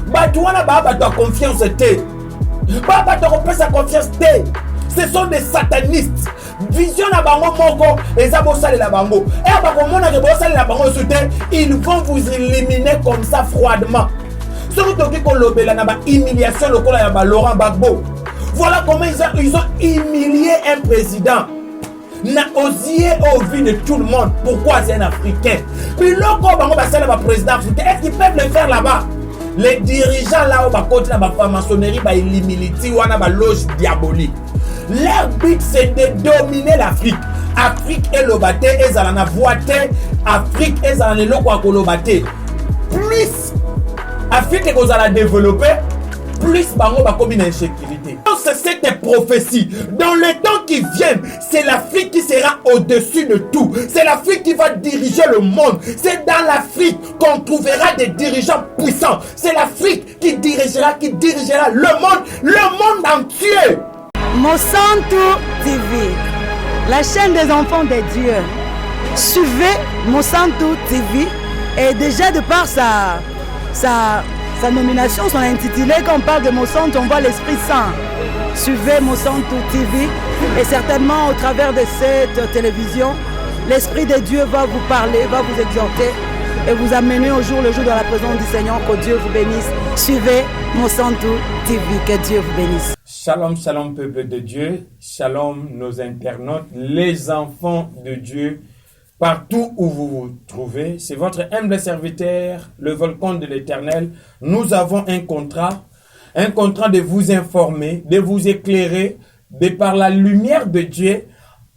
Batouana Baba doit confiance té. Baba doit repasser sa confiance té. Ce sont des satanistes. Vision na bango moko ezabo sale la bango. Et bakomona ke bo sale la bango soutien, ils vont vous éliminer comme ça froidement. Surtout que kolobela na ba humiliation lokola ya ba Laurent Gbagbo. Voilà comment ils ont humilié un président. N'a osé au vu de tout le monde. Pourquoi c'est un Africain? Puis lorsqu'on va président africain, est-ce qu'ils peuvent le faire là-bas? Les dirigeants là-haut, côté la maçonnerie, l'humilité ou la loge diabolique. Leur but c'est de dominer l'Afrique. Afrique est l'obate, et la voite. Afrique est la l'obate. Plus Afrique est la développer, plus bango va comme une insécurité. C'est cette prophétie. Dans les temps qui viennent, c'est l'Afrique qui sera au-dessus de tout. C'est l'Afrique qui va diriger le monde. C'est dans l'Afrique qu'on trouvera des dirigeants puissants. C'est l'Afrique qui dirigera le monde entier. Monsanto TV, la chaîne des enfants de Dieu. Suivez Monsanto TV et déjà de par sa nomination, son intitulé, quand on parle de Monsanto, on voit l'Esprit Saint. Suivez Monsanto TV et certainement au travers de cette télévision, l'Esprit de Dieu va vous parler, va vous exhorter et vous amener au jour le jour dans la présence du Seigneur. Que Dieu vous bénisse. Suivez Monsanto TV, que Dieu vous bénisse. Shalom, shalom peuple de Dieu, shalom nos internautes, les enfants de Dieu, partout où vous vous trouvez. C'est votre humble serviteur, le volcan de l'Éternel. Nous avons un contrat de vous informer, de vous éclairer, de par la lumière de Dieu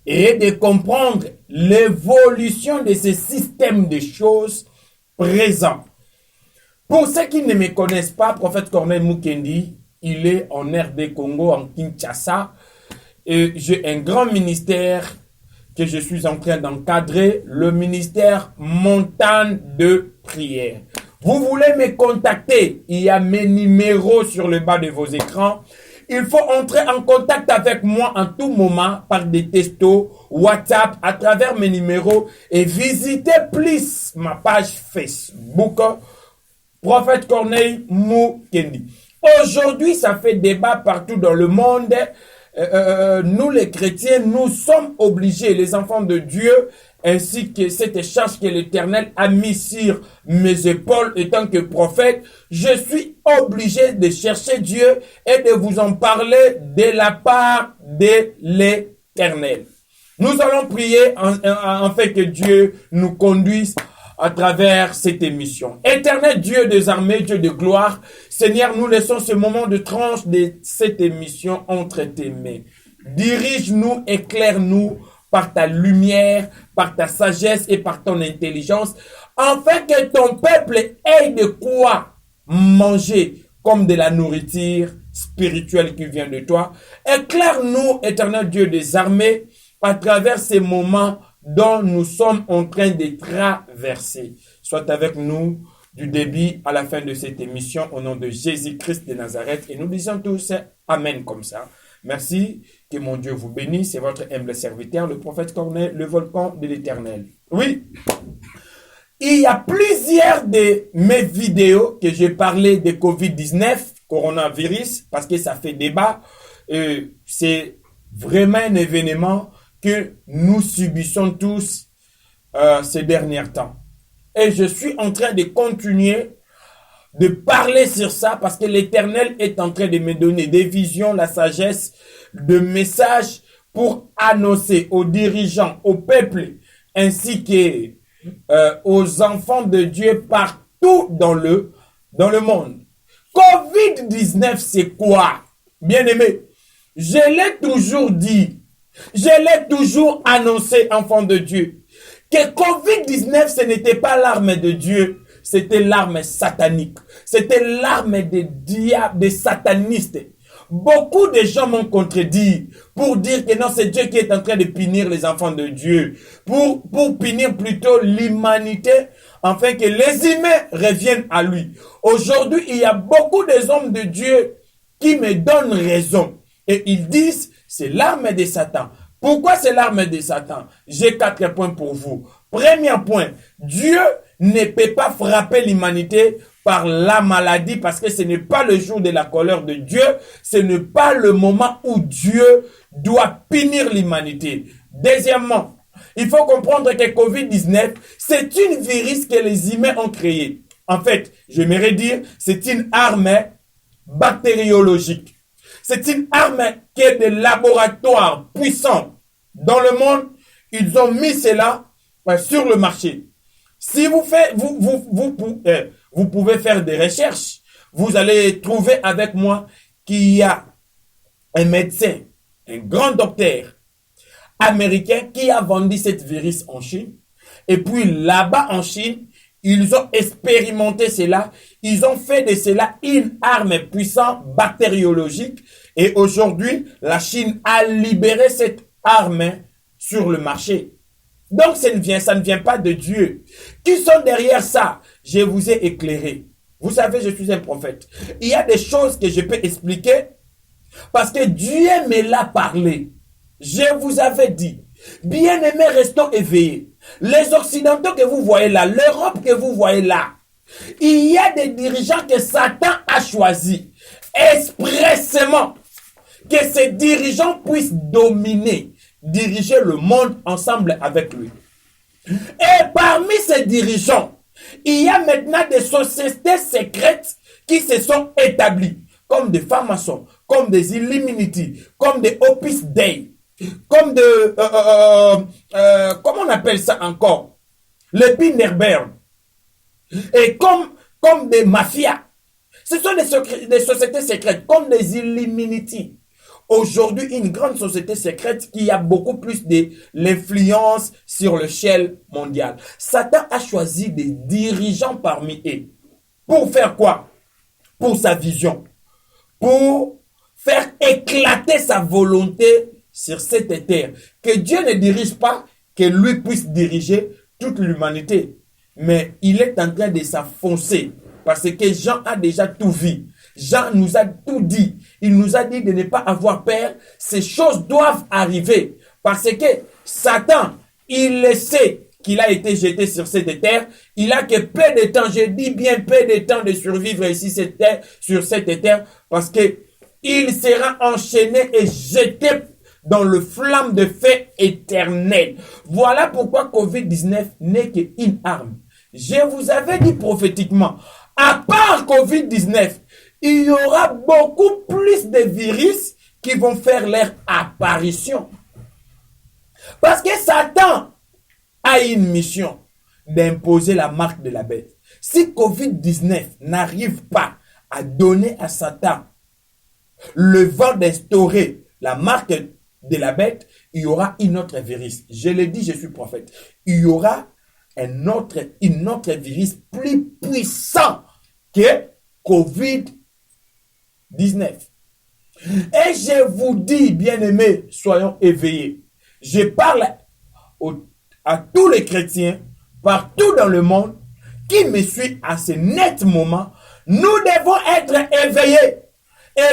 et de comprendre l'évolution de ce système de choses présents. Pour ceux qui ne me connaissent pas, prophète Corneille Mukendi, il est en RD Congo, en Kinshasa, et j'ai un grand ministère que je suis en train d'encadrer, le ministère Montagne de prière. Vous voulez me contacter, il y a mes numéros sur le bas de vos écrans. Il faut entrer en contact avec moi en tout moment par des textos, WhatsApp, à travers mes numéros et visitez plus ma page Facebook, Prophète Corneille Mukendi. Aujourd'hui, ça fait débat partout dans le monde. Nous les chrétiens, nous sommes obligés, les enfants de Dieu, ainsi que cette charge que l'Éternel a mis sur mes épaules étant que prophète, je suis obligé de chercher Dieu et de vous en parler de la part de l'Éternel. Nous allons prier en fait que Dieu nous conduise à travers cette émission. Éternel Dieu des armées, Dieu de gloire, Seigneur, nous laissons ce moment de tranche de cette émission entre tes mains. Dirige-nous, éclaire-nous par ta lumière, par ta sagesse et par ton intelligence, afin que ton peuple ait de quoi manger comme de la nourriture spirituelle qui vient de toi. Éclaire-nous, éternel Dieu des armées, à travers ces moments dont nous sommes en train de traverser. Sois avec nous du début à la fin de cette émission au nom de Jésus-Christ de Nazareth. Et nous disons tous Amen comme ça. Merci, que mon Dieu vous bénisse. C'est votre humble serviteur, le prophète Corneille, le volcan de l'Éternel. Oui, il y a plusieurs de mes vidéos que j'ai parlé de Covid-19, coronavirus, parce que ça fait débat. C'est vraiment un événement que nous subissons tous ces derniers temps. Et je suis en train de continuer de parler sur ça parce que l'Éternel est en train de me donner des visions, la sagesse, de messages pour annoncer aux dirigeants, au peuple, ainsi que aux enfants de Dieu partout dans le monde. Covid-19, c'est quoi? Bien-aimé, je l'ai toujours dit, je l'ai toujours annoncé, enfants de Dieu, que Covid-19, ce n'était pas l'arme de Dieu, c'était l'arme satanique. C'était l'arme des diables, des satanistes. Beaucoup de gens m'ont contredit pour dire que non, c'est Dieu qui est en train de punir les enfants de Dieu. Pour punir plutôt l'humanité, afin que les humains reviennent à lui. Aujourd'hui, il y a beaucoup d'hommes de Dieu qui me donnent raison. Et ils disent, c'est l'arme de Satan. Pourquoi c'est l'arme de Satan? J'ai 4 points pour vous. Premier point, Dieu ne peut pas frapper l'humanité par la maladie, parce que ce n'est pas le jour de la colère de Dieu, ce n'est pas le moment où Dieu doit punir l'humanité. Deuxièmement, il faut comprendre que COVID-19, c'est une virus que les humains ont créé. En fait, j'aimerais dire, c'est une arme bactériologique. C'est une arme qui est des laboratoires puissants dans le monde. Ils ont mis cela sur le marché. Si vous pouvez faire des recherches, vous allez trouver avec moi qu'il y a un médecin, un grand docteur américain qui a vendu cette virus en Chine. Et puis là-bas en Chine, ils ont expérimenté cela. Ils ont fait de cela une arme puissante bactériologique. Et aujourd'hui, la Chine a libéré cette arme sur le marché. Donc ça ne vient pas de Dieu. Qui sont derrière ça? Je vous ai éclairé. Vous savez, je suis un prophète. Il y a des choses que je peux expliquer parce que Dieu me l'a parlé. Je vous avais dit, bien-aimés, restons éveillés. Les Occidentaux que vous voyez là, l'Europe que vous voyez là, il y a des dirigeants que Satan a choisis expressément que ces dirigeants puissent diriger le monde ensemble avec lui. Et parmi ces dirigeants, il y a maintenant des sociétés secrètes qui se sont établies, comme des Freemasons, comme des Illuminati, comme des Opus Dei, comme de, comment on appelle ça encore? Les Bilderberg. Et comme des mafias. Ce sont des sociétés secrètes, comme des Illuminati. Aujourd'hui, une grande société secrète qui a beaucoup plus de l'influence sur l'échelle mondiale. Satan a choisi des dirigeants parmi eux. Pour faire quoi? Pour sa vision. Pour faire éclater sa volonté sur cette terre. Que Dieu ne dirige pas, que lui puisse diriger toute l'humanité. Mais il est en train de s'enfoncer. Parce que Jean a déjà tout vu. Jean nous a tout dit. Il nous a dit de ne pas avoir peur. Ces choses doivent arriver. Parce que Satan, il le sait qu'il a été jeté sur cette terre. Il a que peu de temps, je dis bien peu de temps de survivre ici sur cette terre. Parce que il sera enchaîné et jeté dans le flamme de feu éternel. Voilà pourquoi COVID-19 n'est qu'une arme. Je vous avais dit prophétiquement, à part COVID-19, il y aura beaucoup plus de virus qui vont faire leur apparition. Parce que Satan a une mission d'imposer la marque de la bête. Si COVID-19 n'arrive pas à donner à Satan le vent d'instaurer la marque de la bête, il y aura une autre virus. Je l'ai dit, je suis prophète. Il y aura une autre virus plus puissant que COVID-19. Et je vous dis, bien-aimés, soyons éveillés. Je parle à tous les chrétiens partout dans le monde qui me suivent à ce net moment. Nous devons être éveillés.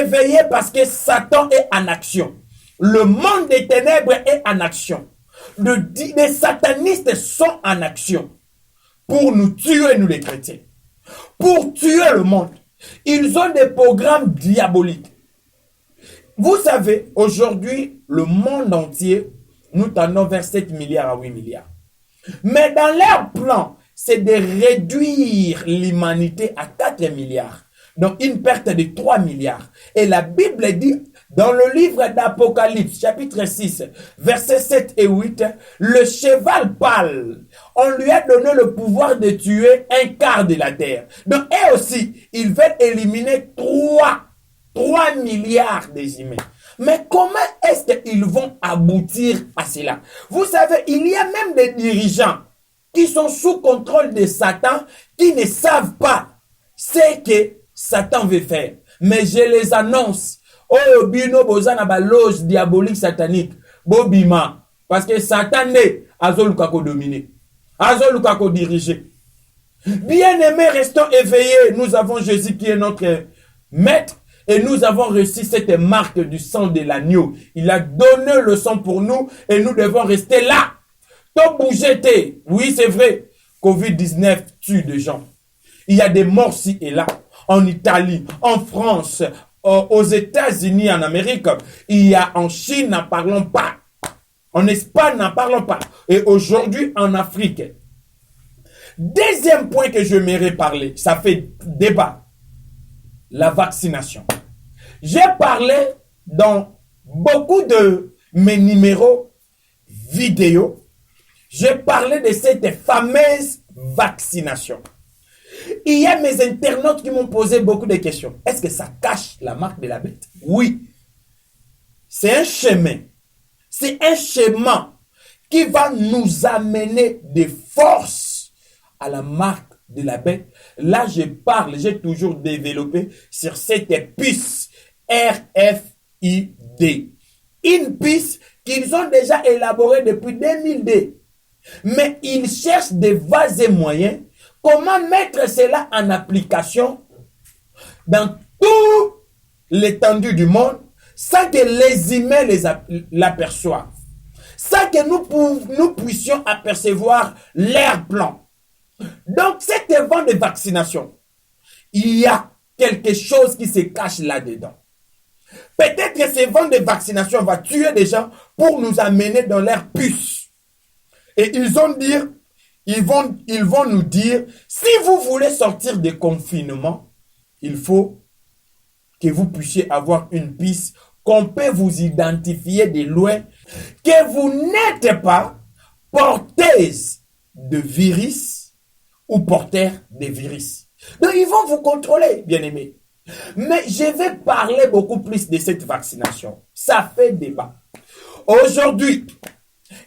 Éveillés parce que Satan est en action. Le monde des ténèbres est en action. Les satanistes sont en action pour nous tuer, nous les chrétiens. Pour tuer le monde. Ils ont des programmes diaboliques. Vous savez, aujourd'hui, le monde entier, nous tendons vers 7 milliards à 8 milliards. Mais dans leur plan, c'est de réduire l'humanité à 4 milliards. Donc une perte de 3 milliards. Et la Bible dit, dans le livre d'Apocalypse, chapitre 6, versets 7 et 8, le cheval pâle, on lui a donné le pouvoir de tuer un quart de la terre. Donc, eux aussi, ils veulent éliminer 3 milliards des humains. Mais comment est-ce qu'ils vont aboutir à cela? Vous savez, il y a même des dirigeants qui sont sous contrôle de Satan, qui ne savent pas ce que Satan veut faire. Mais je les annonce. Oh, bino bozana ba loge diabolique satanique. Bobima. Parce que Satan est azolukako dominer. Azolukako diriger. Bien-aimés, restons éveillés. Nous avons Jésus qui est notre maître. Et nous avons reçu cette marque du sang de l'agneau. Il a donné le sang pour nous. Et nous devons rester là. Tout bouger. Oui, c'est vrai. COVID-19 tue des gens. Il y a des morts ci et là. En Italie, en France, aux États-Unis, en Amérique. Il y a en Chine, n'en parlons pas. En Espagne, n'en parlons pas. Et aujourd'hui, en Afrique. Deuxième point que je m'aimerais parler, ça fait débat. La vaccination. J'ai parlé dans beaucoup de mes numéros vidéo. J'ai parlé de cette fameuse vaccination. Il y a mes internautes qui m'ont posé beaucoup de questions. Est-ce que ça cache la marque de la bête? Oui. C'est un chemin. C'est un chemin qui va nous amener des forces à la marque de la bête. Là, je parle, j'ai toujours développé sur cette puce RFID. Une puce qu'ils ont déjà élaborée depuis 2002. Mais ils cherchent des voies et moyens. Comment mettre cela en application dans toute l'étendue du monde sans que les humains l'aperçoivent, sans que nous puissions apercevoir leur plan. Donc, cet événement de vaccination, il y a quelque chose qui se cache là-dedans. Peut-être que ce vent de vaccination va tuer des gens pour nous amener dans leur puce. Et ils vont nous dire, si vous voulez sortir du confinement, il faut que vous puissiez avoir une puce, qu'on peut vous identifier de loin, que vous n'êtes pas porteuse de virus ou porteur de virus. Donc, ils vont vous contrôler, bien-aimés. Mais je vais parler beaucoup plus de cette vaccination. Ça fait débat. Aujourd'hui,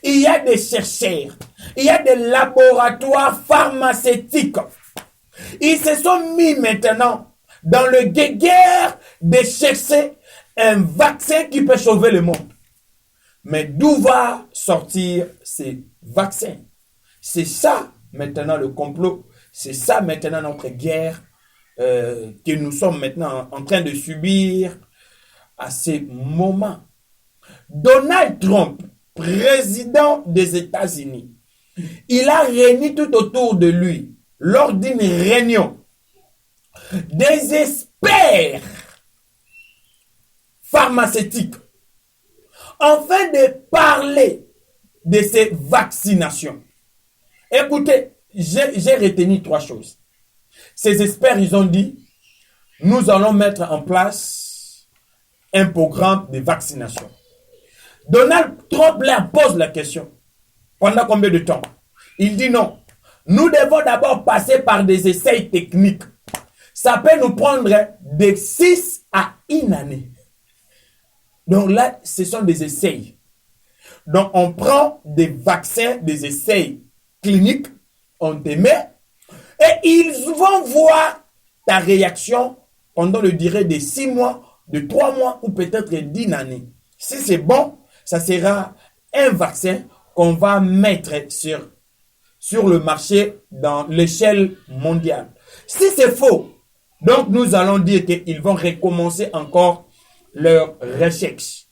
il y a des chercheurs, il y a des laboratoires pharmaceutiques. Ils se sont mis maintenant dans le guéguerre de chercher un vaccin qui peut sauver le monde. Mais d'où va sortir ces vaccins? C'est ça maintenant le complot. C'est ça maintenant notre guerre que nous sommes maintenant en train de subir à ces moments. Donald Trump, président des États-Unis, il a réuni tout autour de lui, lors d'une réunion, des experts pharmaceutiques, afin de parler de ces vaccinations. Écoutez, j'ai retenu 3 choses. Ces experts, ils ont dit, nous allons mettre en place un programme de vaccination. Donald Trump leur pose la question. Pendant combien de temps? Il dit non. Nous devons d'abord passer par des essais techniques. Ça peut nous prendre de 6 à 1 année. Donc là, ce sont des essais. Donc on prend des vaccins, des essais cliniques, on te met, et ils vont voir ta réaction pendant le durée de 6 mois, de 3 mois ou peut-être d'1 année. Si c'est bon, ça sera un vaccin qu'on va mettre sur le marché dans l'échelle mondiale. Si c'est faux, donc nous allons dire qu'ils vont recommencer encore leur recherche.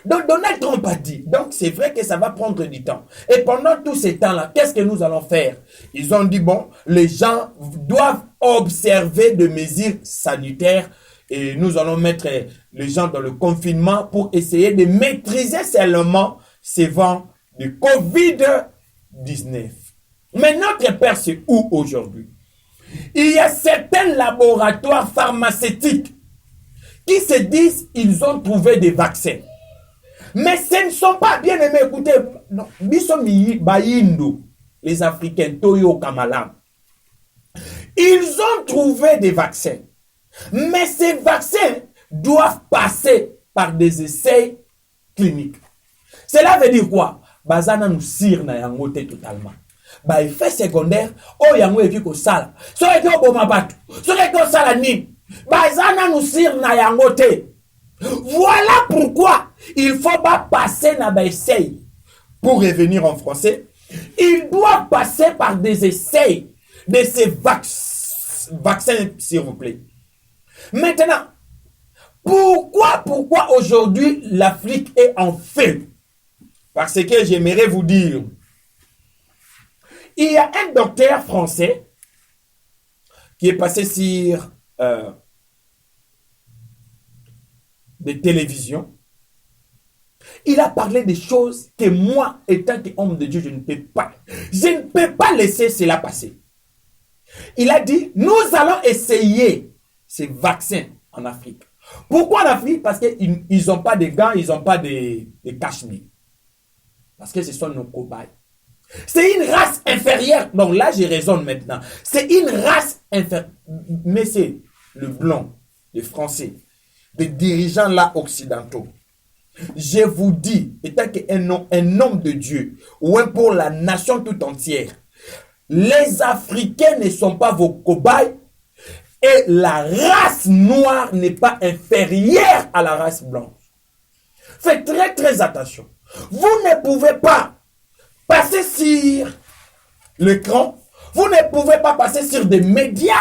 Donc Donald Trump a dit, donc c'est vrai que ça va prendre du temps. Et pendant tout ce temps-là, qu'est-ce que nous allons faire? Ils ont dit, bon, les gens doivent observer des mesures sanitaires et nous allons mettre les gens dans le confinement pour essayer de maîtriser seulement ces vents de COVID-19. Mais notre père, c'est où aujourd'hui? Il y a certains laboratoires pharmaceutiques qui se disent qu'ils ont trouvé des vaccins. Mais ce ne sont pas, bien aimés, écoutez, non, les Africains, Toyo Kamalam, ils ont trouvé des vaccins. Mais ces vaccins doivent passer par des essais cliniques. Cela veut dire quoi? Bazana nous sire na yangote totalement. Ba effet secondaire, o yango eki ko sala. So eki o boma batu. So eki o sala ni. Bazana nous sire na yangote. Voilà pourquoi il faut pas passer na ba essai. Pour revenir en français, il doit passer par des essais de ces vaccins, s'il vous plaît. Maintenant, pourquoi aujourd'hui l'Afrique est en feu? Parce que j'aimerais vous dire, il y a un docteur français qui est passé sur des télévisions. Il a parlé des choses que moi, étant qu'homme de Dieu, je ne peux pas laisser cela passer. Il a dit, nous allons essayer ces vaccins en Afrique. Pourquoi en Afrique? Parce qu'ils n'ont pas de gants, ils n'ont pas de cache-nez. Parce que ce sont nos cobayes. C'est une race inférieure. Donc là, je raisonne maintenant. C'est une race inférieure. Mais c'est le blanc, le français, les dirigeants là occidentaux. Je vous dis, étant qu'un homme de Dieu, ou pour la nation tout entière, les Africains ne sont pas vos cobayes et la race noire n'est pas inférieure à la race blanche. Faites très très attention. Vous ne pouvez pas passer sur l'écran, vous ne pouvez pas passer sur des médias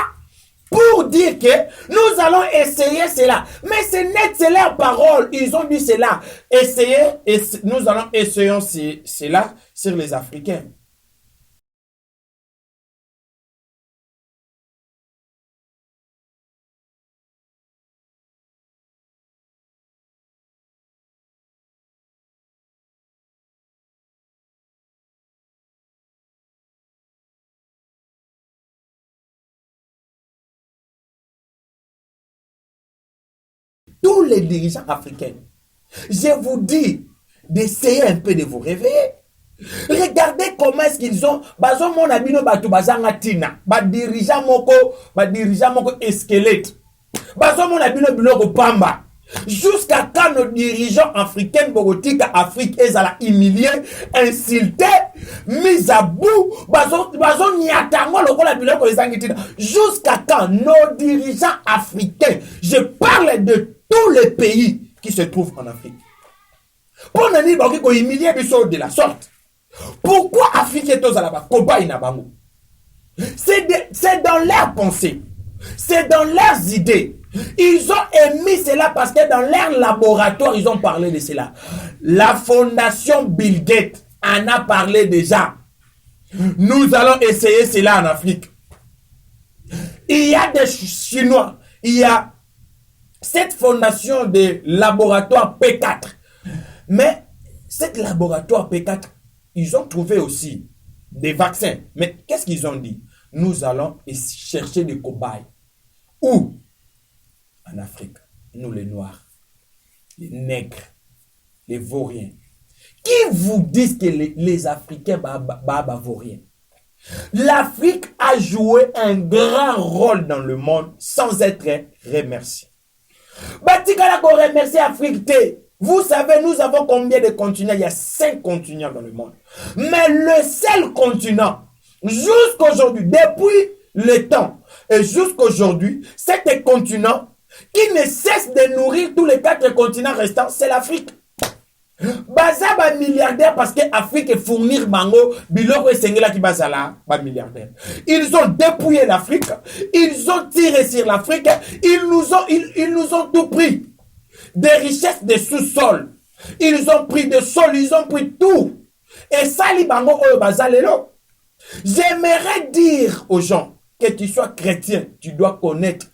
pour dire que nous allons essayer cela. Mais c'est leur parole. Ils ont dit cela. Nous allons essayer cela sur les Africains. Tous les dirigeants africains, je vous dis d'essayer un peu de vous réveiller. Regardez comment est-ce qu'ils ont mon abino batu bazanga tina ba dirigeant moko esquelette mon abino biloko pamba jusqu'à quand nos dirigeants africains borotika Afrique ezala humilié, insulté, mis à bout bazo nyatango lokola biloko ezangi tina jusqu'à quand nos dirigeants africains, je parle de tous les pays qui se trouvent en Afrique, pour ne dire qu'on humilier de la sorte. Pourquoi Afrique est aux alaba cobaye na bango? C'est dans leurs pensées, c'est dans leurs idées. Ils ont émis cela parce que dans leur laboratoire, ils ont parlé de cela. La fondation Bill Gates en a parlé déjà. Nous allons essayer cela en Afrique. Il y a des Chinois, il y a cette fondation de laboratoire P4. Mais cette laboratoire P4, ils ont trouvé aussi des vaccins. Mais qu'est-ce qu'ils ont dit? Nous allons chercher des cobayes. Où? En Afrique. Nous les Noirs, les Nègres, les Vauriens. Qui vous disent que les Africains vauriens? L'Afrique a joué un grand rôle dans le monde sans être remerciée. Batikala ko remercier Afrique. Vous savez, nous avons combien de continents? Il y a 5 continents dans le monde. Mais le seul continent, jusqu'aujourd'hui, depuis le temps, et jusqu'aujourd'hui, cet continent qui ne cesse de nourrir tous les 4 continents restants, c'est l'Afrique. Baza ba milliardaire parce que l'Afrique fournir bango, biloko et sengela qui bazala, ba milliardaire. Ils ont dépouillé l'Afrique, ils ont tiré sur l'Afrique, ils nous ont tout pris. Des richesses de sous-sol. Ils ont pris des sols, ils ont pris tout. Et ça, li bango oyo bazalelo. J'aimerais dire aux gens que tu sois chrétien, tu dois connaître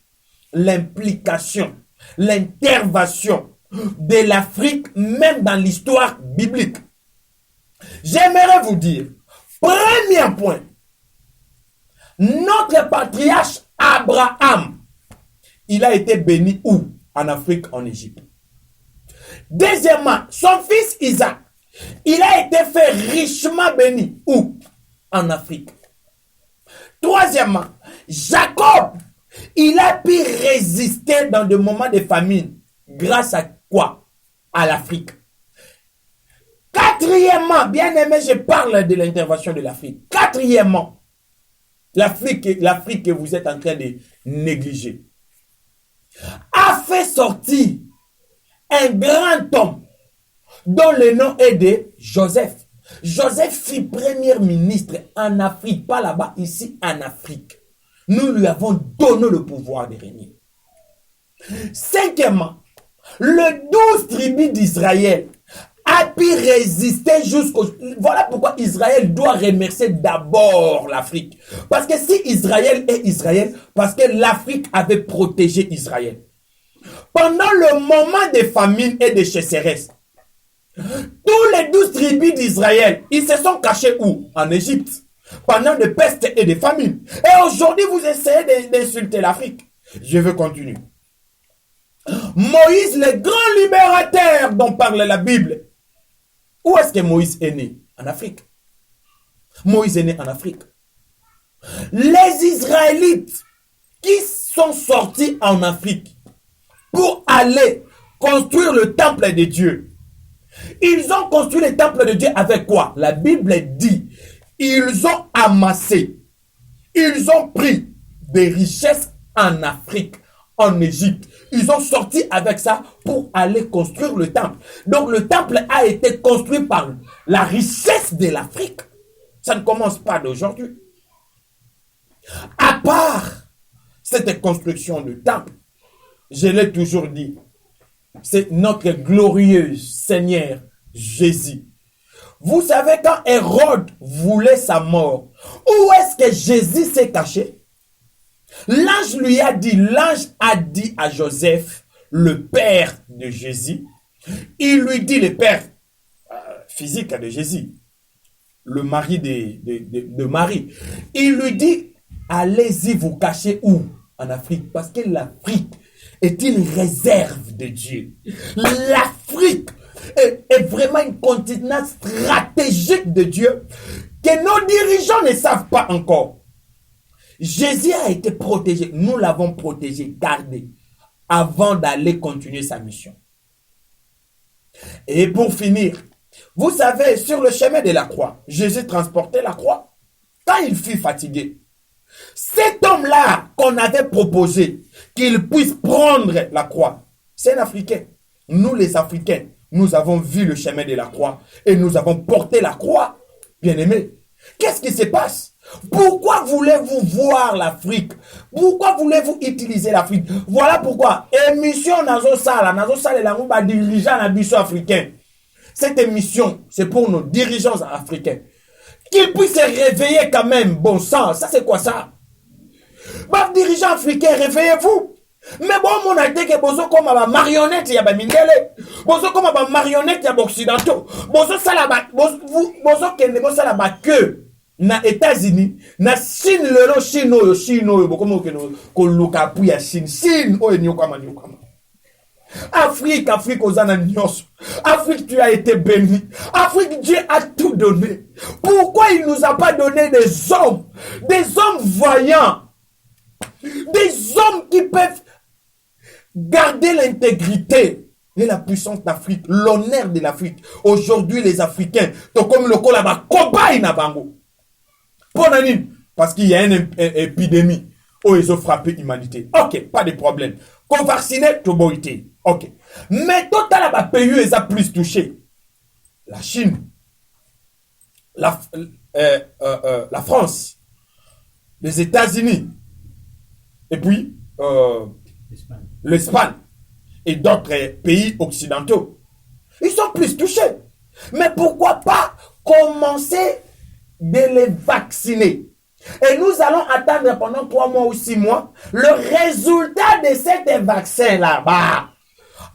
l'implication, l'intervention de l'Afrique, même dans l'histoire biblique. J'aimerais vous dire, premier point, notre patriarche Abraham, il a été béni où? En Afrique, en Égypte. Deuxièmement, son fils Isaac, il a été fait richement béni où? En Afrique. Troisièmement, Jacob, il a pu résister dans des moments de famine. Grâce à quoi? À l'Afrique. Quatrièmement, bien aimé, je parle de l'intervention de l'Afrique. Quatrièmement, l'Afrique que vous êtes en train de négliger, a fait sortir un grand homme dont le nom est de Joseph. Joseph fut premier ministre en Afrique, pas là-bas, ici en Afrique. Nous lui avons donné le pouvoir de régner. Cinquièmement, le 12 tribus d'Israël a pu résister jusqu'au... Voilà pourquoi Israël doit remercier d'abord l'Afrique. Parce que si Israël est Israël, parce que l'Afrique avait protégé Israël. Pendant le moment des famines et des sécheresses, tous les 12 tribus d'Israël, ils se sont cachés où? En Égypte. Pendant des pestes et des famines. Et aujourd'hui, vous essayez d'insulter l'Afrique. Je veux continuer. Moïse, le grand libérateur dont parle la Bible. Où est-ce que Moïse est né? En Afrique. Moïse est né en Afrique. Les Israélites qui sont sortis en Afrique pour aller construire le temple de Dieu. Ils ont construit le temple de Dieu avec quoi? La Bible dit, ils ont amassé, ils ont pris des richesses en Afrique, en Égypte. Ils ont sorti avec ça pour aller construire le temple. Donc le temple a été construit par la richesse de l'Afrique. Ça ne commence pas d'aujourd'hui. À part cette construction de temple, je l'ai toujours dit, c'est notre glorieux Seigneur Jésus. Vous savez, quand Hérode voulait sa mort, où est-ce que Jésus s'est caché? L'ange a dit à Joseph, le père de Jésus, il lui dit, le père physique de Jésus, le mari de Marie, il lui dit, allez-y vous cacher où? En Afrique, parce que l'Afrique est une réserve de Dieu. L'Afrique est vraiment une continent stratégique de Dieu que nos dirigeants ne savent pas encore. Jésus a été protégé. Nous l'avons protégé, gardé, avant d'aller continuer sa mission. Et pour finir, vous savez, sur le chemin de la croix, Jésus transportait la croix. Quand il fut fatigué, cet homme-là qu'on avait proposé qu'il puisse prendre la croix, c'est un Africain. Nous les Africains, nous avons vu le chemin de la croix et nous avons porté la croix. Bien-aimés, qu'est-ce qui se passe? Pourquoi voulez-vous voir l'Afrique? Pourquoi voulez-vous utiliser l'Afrique? Voilà pourquoi émission Nazo Sala la dirigeant la mission africain. Cette émission, c'est pour nos dirigeants africains. Qu'ils puissent se réveiller quand même, bon sang. Ça, c'est quoi ça? Bah, dirigeants africains, réveillez-vous. Mais bon, mon idée que bozo comme ma marionnette, il y a ba mindele. Bozo comme ma marionnette, il y a occidentaux. Bozo salaba, bozo kende bozo salaba que na États-Unis, na Chine le Chine bokomo que ko luka pu ya Chine o enyokama. Afrique ozana nyos. Afrique, tu as été béni. Afrique, Dieu a tout donné. Pourquoi il nous a pas donné des hommes voyants, des hommes qui peuvent garder l'intégrité et la puissance d'Afrique, l'honneur de l'Afrique. Aujourd'hui, les Africains, comme le col là-bas, cobaye na bango. Parce qu'il y a une épidémie où ils ont frappé l'humanité. Ok, pas de problème. Qu'on vaccine, tout boité. Ok. Mais total la pays les a plus touchés. La Chine, la France, les États-Unis, et puis l'Espagne et d'autres pays occidentaux. Ils sont plus touchés. Mais pourquoi pas commencer de les vacciner? Et nous allons attendre pendant 3 mois ou 6 mois le résultat de cet vaccin là-bas.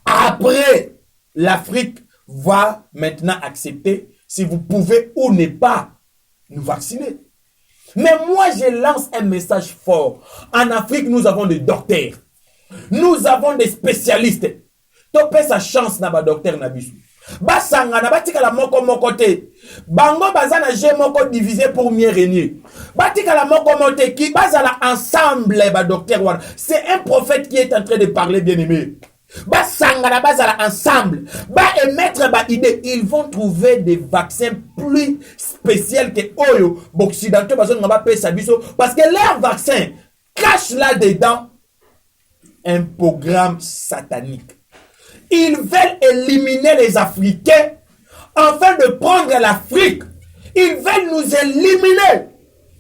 Après, l'Afrique va maintenant accepter si vous pouvez ou ne pas nous vacciner. Mais moi, je lance un message fort. En Afrique, nous avons des docteurs. Nous avons des spécialistes. Topé sa chance na ba docteur na bisu. Basanga na batika la moko te. Bango bazana je moko divisé pour mieux régner. Batika la moko te qui bazala ensemble ba docteur wana. C'est un prophète qui est en train de parler, bien-aimé. Basanga na bazala ensemble. Ba émettre ba idée, ils vont trouver des vaccins plus spéciaux que oyo occidentaux bazona na ba pesa biso parce que leur vaccin cache là-dedans un programme satanique. Ils veulent éliminer les Africains afin de prendre l'Afrique. Ils veulent nous éliminer.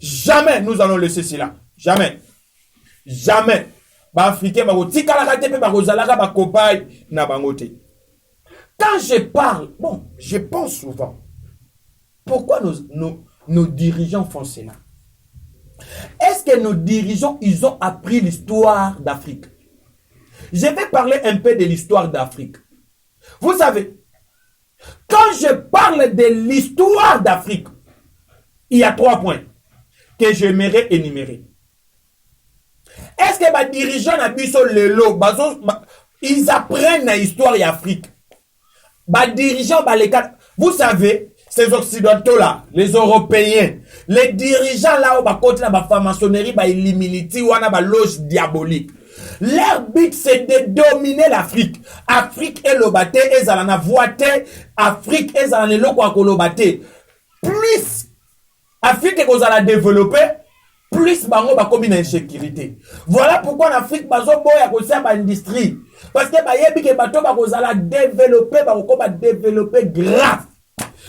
Jamais nous allons laisser cela. Jamais. Jamais. Les Africains vont tika la kate pe ba kozalaka ba copain na bangote. Quand je parle, bon, je pense souvent, pourquoi nos dirigeants font cela? Est-ce que nos dirigeants, ils ont appris l'histoire d'Afrique? Je vais parler un peu de l'histoire d'Afrique. Vous savez, quand je parle de l'histoire d'Afrique, il y a 3 points que j'aimerais énumérer. Est-ce que les dirigeants n'abusent lelo, ils apprennent l'histoire d'Afrique? Les dirigeants, vous savez, ces occidentaux là, les européens, les dirigeants là, côté la franc-maçonnerie, l'illuminati ou la loge diabolique. Leur but c'est de dominer l'Afrique. Afrique est le bâté, et zalana voite, Afrique est zalana le quoi kolobate. Plus Afrique est la développer, plus bango ba comme une insécurité. Voilà pourquoi en Afrique bazo boya ko sa ba industrie. Parce que ba yebi ke bato ba ko zala développer ba ko ba développer grave.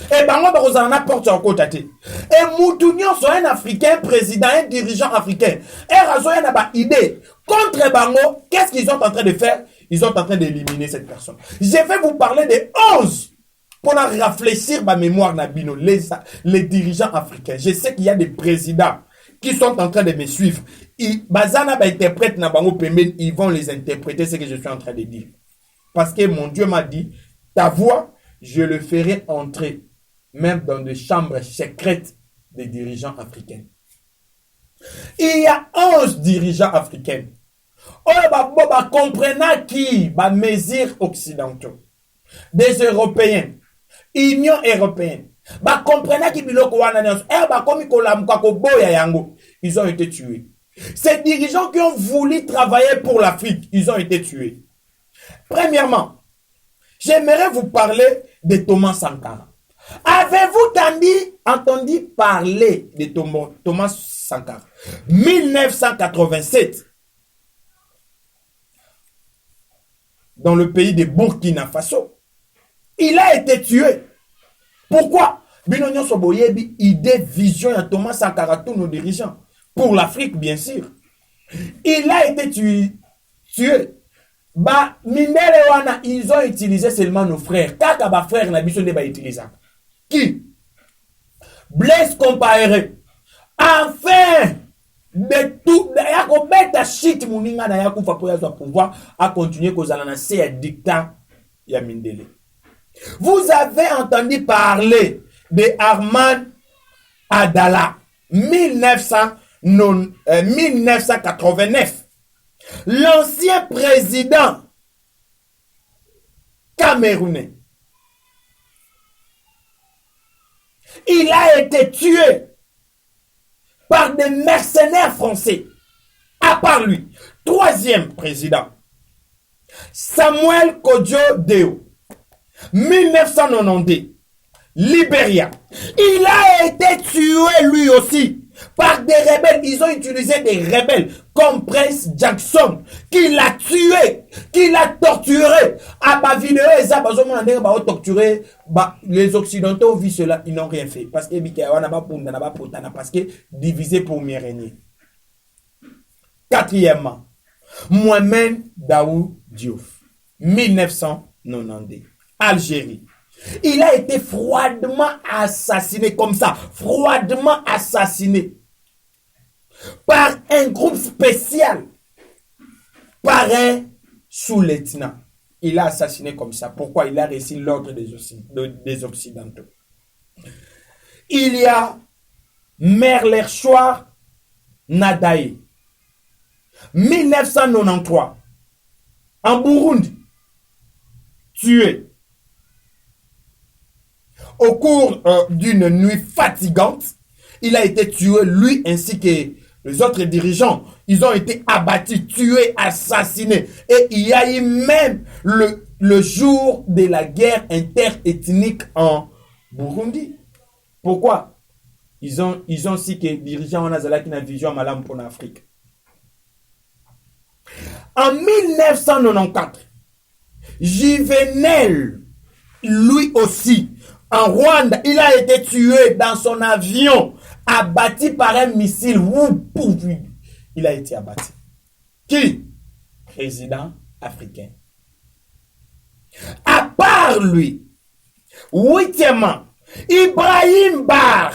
Et bango ba ko zala n'importe en côté. Et Moutounion soit un Africain président, un dirigeant africain. Et razo ya na ba idée contre bango, qu'est-ce qu'ils sont en train de faire? Ils sont en train d'éliminer cette personne. Je vais vous parler de 11 pour réfléchir ma mémoire nabino les dirigeants africains. Je sais qu'il y a des présidents qui sont en train de me suivre. Bazana ba interprète na bango pemben, ils vont les interpréter ce que je suis en train de dire. Parce que mon Dieu m'a dit, ta voix, je le ferai entrer même dans des chambres secrètes des dirigeants africains. Il y a 11 dirigeants africains. Comprenant qui va mesures occidentaux, des Européens, Union européenne, comprenant qui ils ont été tués. Ces dirigeants qui ont voulu travailler pour l'Afrique, ils ont été tués. Premièrement, j'aimerais vous parler de Thomas Sankara. Avez-vous entendu parler de Thomas Sankara? 1987, dans le pays de Burkina Faso, il a été tué. Pourquoi? Binonyo Soboyebi, idée, vision à Thomas Sankara, tous nos dirigeants. Pour l'Afrique, bien sûr. Il a été tué. Ils ont utilisé seulement nos frères. Kaka frères n'a pas utilisé. Qui? Blaise Compaoré. Enfin, de tout, pouvoir à continuer à dictat Yamindele. Vous avez entendu parler de Armand Adala, 1989. L'ancien président camerounais. Il a été tué par des mercenaires français. À part lui, 3e président, Samuel Kodjo Deo, 1992, Libéria. Il a été tué lui aussi par des rebelles. Ils ont utilisé des rebelles comme Prince Jackson, qui l'a tué, qui l'a torturé. À ma vidéo, torturé. Les Occidentaux ont vu cela, ils n'ont rien fait. Parce que divisé pour mieux régner. 4e, Mohamed Daoud Diouf, 1992, Algérie. Il a été froidement assassiné comme ça, froidement assassiné par un groupe spécial, par un sous-lieutenant. Il a assassiné comme ça. Pourquoi? Il a reçu l'ordre des Occidentaux. Il y a Merlerchoir Nadaye, 1993, en Burundi, tué. Au cours d'une nuit fatigante, il a été tué, lui ainsi que les autres dirigeants. Ils ont été abattus, tués, assassinés. Et il y a eu même le jour de la guerre interethnique en Burundi. Pourquoi? Ils ont aussi que les dirigeants ont une vision malade pour l'Afrique. En 1994, Juvenel, lui aussi, en Rwanda, il a été tué dans son avion, abattu par un missile. Il a été abattu. Qui? Président africain. À part lui, huitièmement, Ibrahim Bar,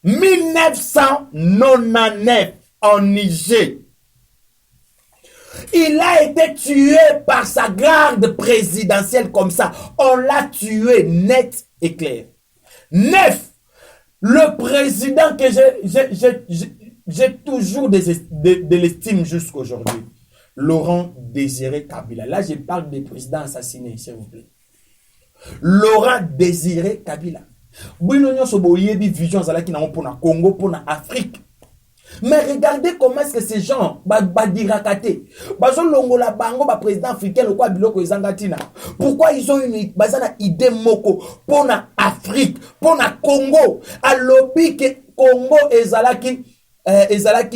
1999 en Niger. Il a été tué par sa garde présidentielle comme ça. On l'a tué net et clair. 9. Le président que j'ai toujours de l'estime jusqu'aujourd'hui. Laurent Désiré Kabila. Là, je parle des présidents assassinés, s'il vous plaît. Laurent Désiré Kabila. Bouinonyo Soboyebi vision zalaki na pour na Congo, pour na Afrique. Mais regardez comment est-ce que ces gens badirakate. Bazo longola bango ba président africain le quoi biloko ezangatina. Pourquoi ils ont une bazana idée moko pour na Afrique, pour na Congo, à lobby que Congo ezalaki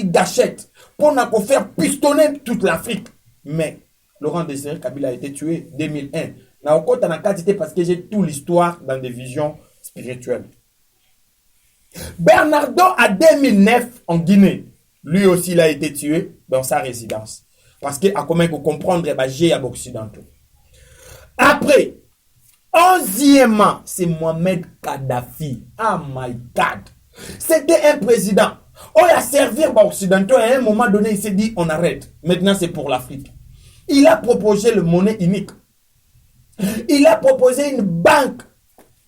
gâchette pour na faire pistonner toute l'Afrique. Mais Laurent Désiré Kabila a été tué en 2001. Na okota na quantité parce que j'ai toute l'histoire dans des visions spirituelles. Bernardo en 2009 en Guinée, lui aussi il a été tué dans sa résidence. Parce que à comment comprendre j'ai à occidentaux. Après, 11e, c'est Mohamed Kadhafi. Oh my God. C'était un président. On a servi aux occidentaux et à un moment donné il s'est dit on arrête. Maintenant c'est pour l'Afrique. Il a proposé le monnaie unique. Il a proposé une banque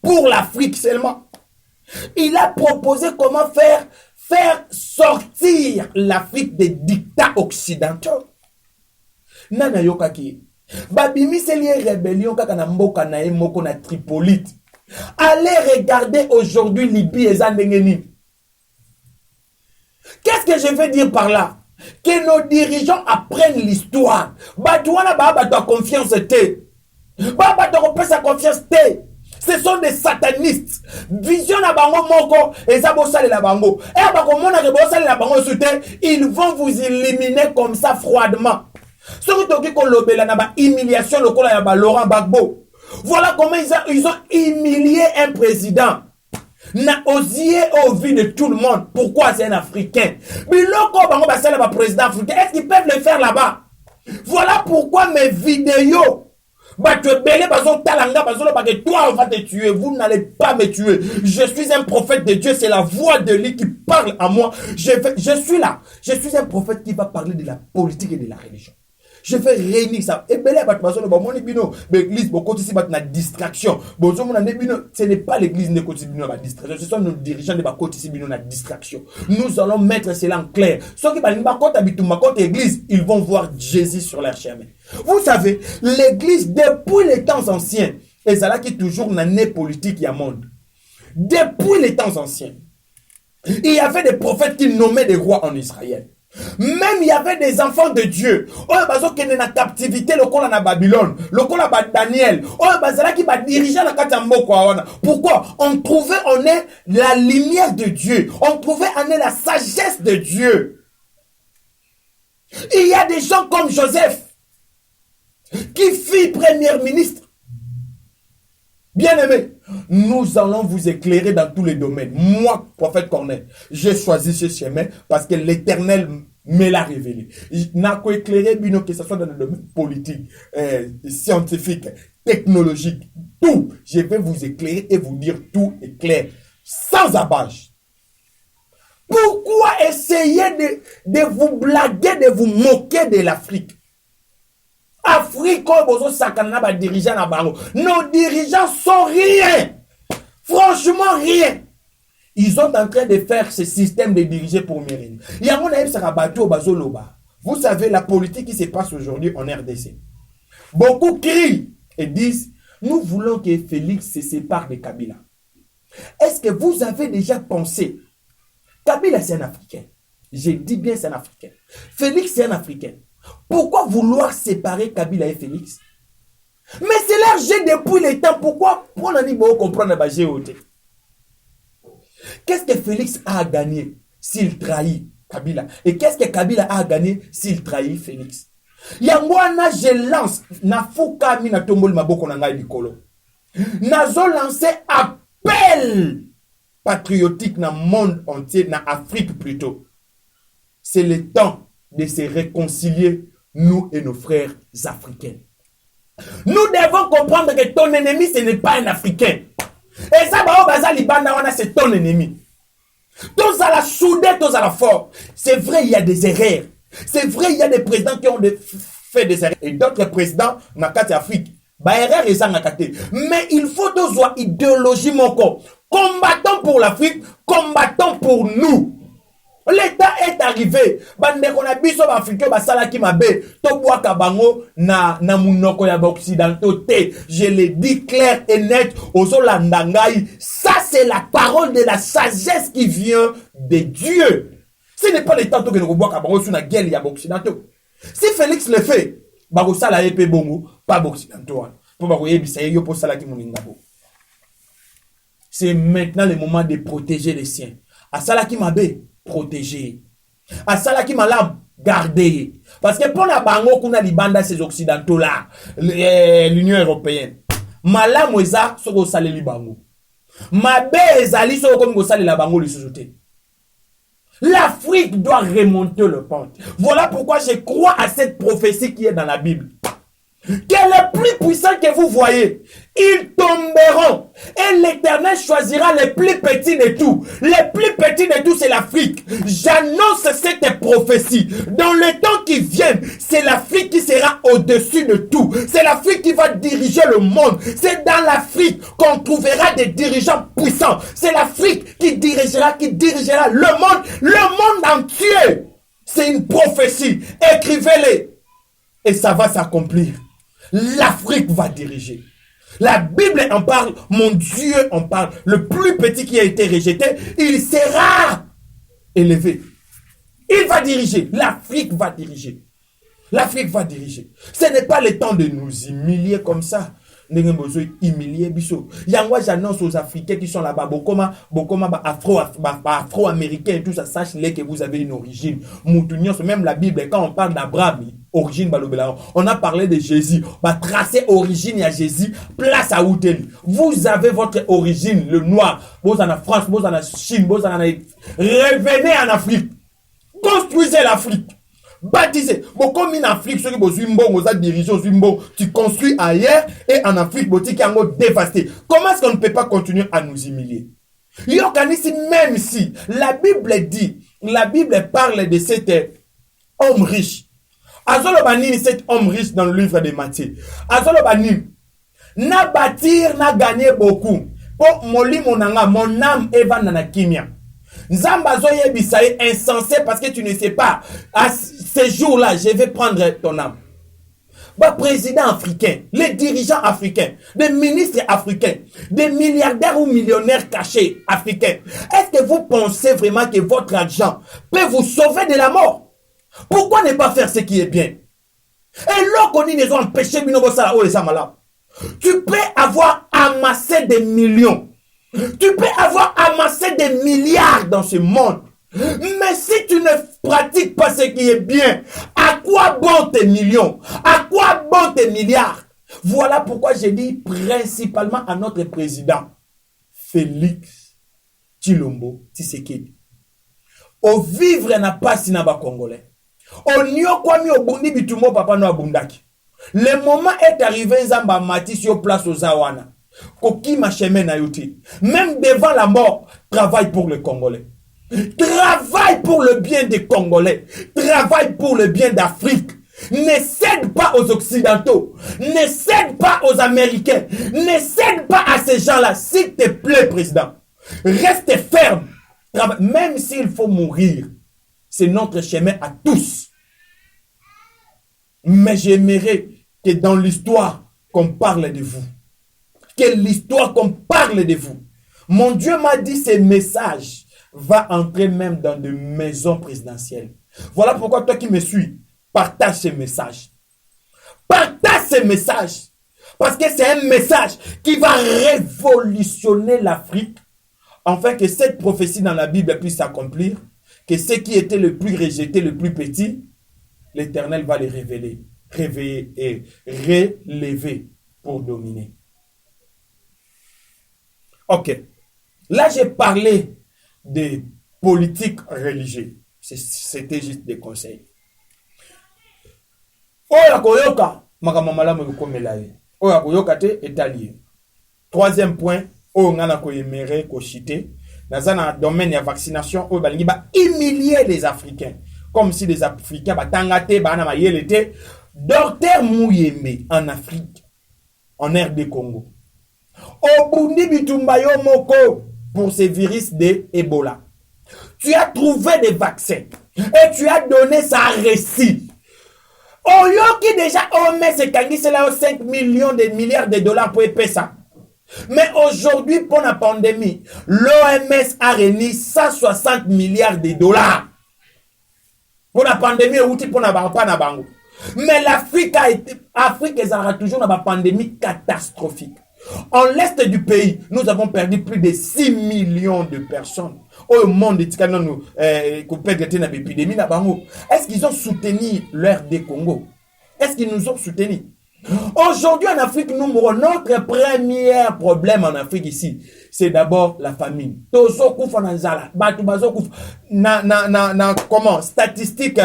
pour l'Afrique seulement. Il a proposé comment faire sortir l'Afrique des dictats occidentaux. Nana yokaki. Babimi c'est lié rébellion kaka na mboka na moko na Tripolite. Allez regarder aujourd'hui Libye et Zandengeni. Qu'est-ce que je veux dire par là? Que nos dirigeants apprennent l'histoire. Batouana baba doit confiance té. Baba doit sa confiance té. Ce sont des satanistes. Vision na bango moko et zabosale la bango. Et bakomona ke bosale la bango soutien, ils vont vous éliminer comme ça froidement. Surtout que kolobela na ba humiliation lokola ya ba Laurent Gbagbo. Voilà comment ils ont humilié un président. Na osé au vu de tout le monde. Pourquoi c'est un Africain? Biloko bango basale ba président africain. Est-ce qu'ils peuvent le faire là-bas? Voilà pourquoi mes vidéos toi on va te tuer, vous n'allez pas me tuer. Je suis un prophète de Dieu, c'est la voix de lui qui parle à moi. Je suis là, je suis un prophète qui va parler de la politique et de la religion. Je vais réunir ça. Et belé bat bazo ba moni bino l'église beaucoup ici bat na distraction. Bozo mon bino, ce n'est pas l'église ne côté bino ba distraction, ce sont nos dirigeants de ba côté ici bino na distraction. Nous allons mettre cela en clair. Ceux qui ba ba côté habitu ma côté église, ils vont voir Jésus sur leur chemin. Vous savez, l'église depuis les temps anciens, et ça là qui toujours n'a né politique y a monde. Depuis les temps anciens, il y avait des prophètes qui nommaient des rois en Israël. Même il y avait des enfants de Dieu. Oh, bazo kene na captivité le kola na Babylone, le kola ba Daniel. Oh, bazala qui va diriger la katambo kwa. Pourquoi? On trouvait en est la lumière de Dieu. On trouvait en est la sagesse de Dieu. Il y a des gens comme Joseph qui fut premier ministre. Bien-aimé, nous allons vous éclairer dans tous les domaines. Moi, prophète Corneille, j'ai choisi ce chemin parce que l'Éternel me l'a révélé. N'a qu'à éclairer, que ce soit dans le domaine politique, scientifique, technologique, tout. Je vais vous éclairer et vous dire tout est clair, sans abâche. Pourquoi essayer de vous blaguer, de vous moquer de l'Afrique? Afrique, nos dirigeants sont rien. Franchement, rien. Ils sont en train de faire ce système de diriger pour Mérine. Vous savez, la politique qui se passe aujourd'hui en RDC. Beaucoup crient et disent, nous voulons que Félix se sépare de Kabila. Est-ce que vous avez déjà pensé? Kabila, c'est un Africain. Je dis bien, c'est un Africain. Félix, c'est un Africain. Pourquoi vouloir séparer Kabila et Félix? Mais c'est leur jeu depuis le temps. Pourquoi? Pour nous comprendre la géoté. Qu'est-ce que Félix a gagné s'il trahit Kabila? Et qu'est-ce que Kabila a gagné s'il trahit Félix? Yangwana, je lance. Na fuka mi na tomboli maboko na ngai likolo. Nazo lancé appel patriotique dans le monde entier, dans l'Afrique plutôt. C'est le temps de se réconcilier, nous et nos frères africains. Nous devons comprendre que ton ennemi, ce n'est pas un Africain. Et ça, c'est ton ennemi. Tous à la soudé, tous à la fort. C'est vrai, il y a des erreurs. C'est vrai, il y a des présidents qui ont fait des erreurs. Et d'autres présidents, dans l'Afrique, mais il faut tous voir idéologie mon corps. Combattons pour l'Afrique, combattons pour nous. L'État est arrivé. Bande qu'on a biso africain basala ki mabe. To bois kabango na munoko ya occidentaux te. Je le dis clair et net aux Olandangai. Ça c'est la parole de la sagesse qui vient de Dieu. Ce n'est pas le temps que nous bois kabango sur la guerre ya occidentaux. Si Félix le fait, bako sala épée bongo pas occidentaux. Pour bako yebisa yo pour sala ki muningabo. C'est maintenant le moment de protéger les siens. A sala ki mabe protéger. À ça qui malam garder. Parce que pour la bango qu'on a libanda ces occidentaux là, l'Union européenne. Malam weza soko sale libango. Mabe ezali soko comme go sale la bango le sous-sauté. L'Afrique doit remonter le pente. Voilà pourquoi je crois à cette prophétie qui est dans la Bible. Que les plus puissants que vous voyez, ils tomberont. Et l'Éternel choisira les plus petits de tout. Les plus petits de tout, c'est l'Afrique. J'annonce cette prophétie. Dans le temps qui vient, c'est l'Afrique qui sera au-dessus de tout. C'est l'Afrique qui va diriger le monde. C'est dans l'Afrique qu'on trouvera des dirigeants puissants. C'est l'Afrique qui dirigera le monde entier. C'est une prophétie. Écrivez-les. Et ça va s'accomplir. L'Afrique va diriger. La Bible en parle, mon Dieu en parle. Le plus petit qui a été rejeté, il sera élevé. Il va diriger. L'Afrique va diriger. L'Afrique va diriger. Ce n'est pas le temps de nous humilier comme ça. Humilier biso. Yangwa j'annonce aux Africains qui sont là-bas, bokoma afro-américains et tout ça, sachez-les que vous avez une origine. Même la Bible, quand on parle d'Abraham, origine balobela, on a parlé de Jésus, va tracer origine à Jésus, place à Outeli. Vous avez votre origine, le noir, vous en France, vous en Chine, vous en revenez en Afrique. Construisez l'Afrique. Baptisé. Beaucoup en Afrique, ceux qui ont dirigé tu construis ailleurs et en Afrique, tu as dévasté. Comment est-ce qu'on ne peut pas continuer à nous humilier? Même si la Bible parle de cet homme riche. Azolobanini, cet homme riche dans le livre de Matthieu. Azolobanini, na bâtir, na gagner beaucoup. Pour mon âme est dans kimia. Nzambazo yebisaye insensé parce que tu ne sais pas. À ce jour-là, je vais prendre ton âme. Président africain, les dirigeants africains, des ministres africains, des milliardaires ou millionnaires cachés africains. Est-ce que vous pensez vraiment que votre argent peut vous sauver de la mort? Pourquoi ne pas faire ce qui est bien? Et lorsqu'on dit qu'ils ont empêché, tu peux avoir amassé des millions. Tu peux avoir amassé des milliards dans ce monde. Mais si tu ne pratiques pas ce qui est bien, à quoi bon tes millions? À quoi bon tes milliards? Voilà pourquoi je dis principalement à notre président, Félix Tshilombo Tshisekedi. Au vivre n'a pas si n'a pas congolais. Au nyo kwami obundi bitumo papa no abundaki. Le moment est arrivé, Nzamba mati sur place aux Awana. Kokima chemin na yuti. Même devant la mort, travaille pour le Congolais. Travaille pour le bien des Congolais. Travaille pour le bien d'Afrique. Ne cède pas aux Occidentaux. Ne cède pas aux Américains. Ne cède pas à ces gens-là. S'il te plaît, président. Reste ferme. Même s'il faut mourir. C'est notre chemin à tous. Mais j'aimerais que dans l'histoire, qu'on parle de vous. Que l'histoire qu'on parle de vous. Mon Dieu m'a dit ce message va entrer même dans des maisons présidentielles. Voilà pourquoi toi qui me suis, partage ce message. Partage ce message. Parce que c'est un message qui va révolutionner l'Afrique. Afin que cette prophétie dans la Bible puisse s'accomplir. Que ce qui était le plus rejeté, le plus petit, l'Éternel va les réveiller et relever pour dominer. Ok. Là, j'ai parlé de politique religieuse. C'était juste des conseils. Oya koyoka, makamamala me komelaye. oyo akoyokate est allié. Troisième point, oyo ngana ko yemere ko citer, dans un domaine de vaccination, oyo balingi ba humilier les Africains, comme si les Africains ba tangate ba na mayelete. Docteur Mouyembe en Afrique, en RD Congo. Obundi bitumba yo moko pour ces virus de Ebola. Tu as trouvé des vaccins et tu as donné ça récit. Oyo qui déjà OMS kangi c'est là 5 millions de milliards de dollars pour payer ça. Mais aujourd'hui pour la pandémie, l'OMS a réuni 160 milliards de dollars. Pour la pandémie ou pour la bango. Mais l'Afrique a été, Afrique aura toujours une pandémie catastrophique. En l'est du pays, nous avons perdu plus de 6 millions de personnes. Au monde, est-ce qu'ils ont soutenu l'ère des Congo? Est-ce qu'ils nous ont soutenus? Aujourd'hui en Afrique, nous mourons. Notre premier problème en Afrique ici, c'est d'abord la famine. Comment? Statistiques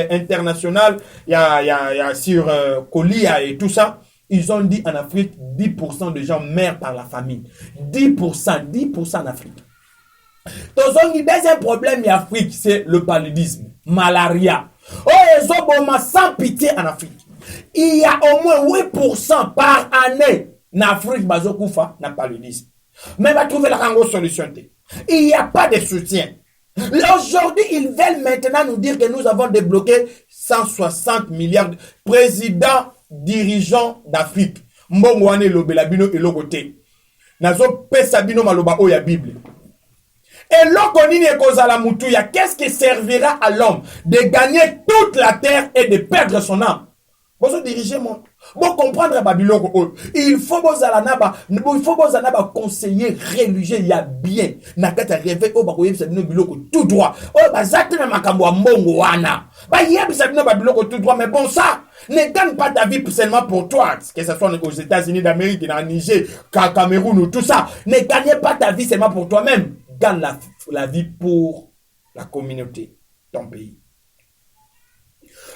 internationales, il y a sur Colia et tout ça. Ils ont dit en Afrique, 10% de gens meurent par la famine. 10% en Afrique. Le deuxième problème en Afrique, c'est le paludisme, malaria. Oh, ils ont sans pitié en Afrique. Il y a au moins 8% par année en Afrique, bazokoufa na paludisme. Mais va trouver la solution. Il n'y a pas de soutien. Aujourd'hui, ils veulent maintenant nous dire que nous avons débloqué 160 milliards de présidents, dirigeants d'Afrique. Mbongwane lobelabino et logoté. Nazo pesabino maloba oya Bible. Et l'okonini ekozala mutuya, qu'est-ce qui servira à l'homme de gagner toute la terre et de perdre son âme? Vous dirigez moi. Vous comprendre Babylone. Il faut vous aller conseiller religieux il y a bien. Nakata rêver au bakoye sabino biloko tout droit. Oh bazate na makambo mbongo wana. Ba yebi sabino babiloko tout droit mais bon ça ne gagne pas ta vie seulement pour toi, que ce soit aux États-Unis d'Amérique, dans Niger, Cameroun ou tout ça. Ne gagne pas ta vie seulement pour toi-même. Gagne la vie pour la communauté, ton pays.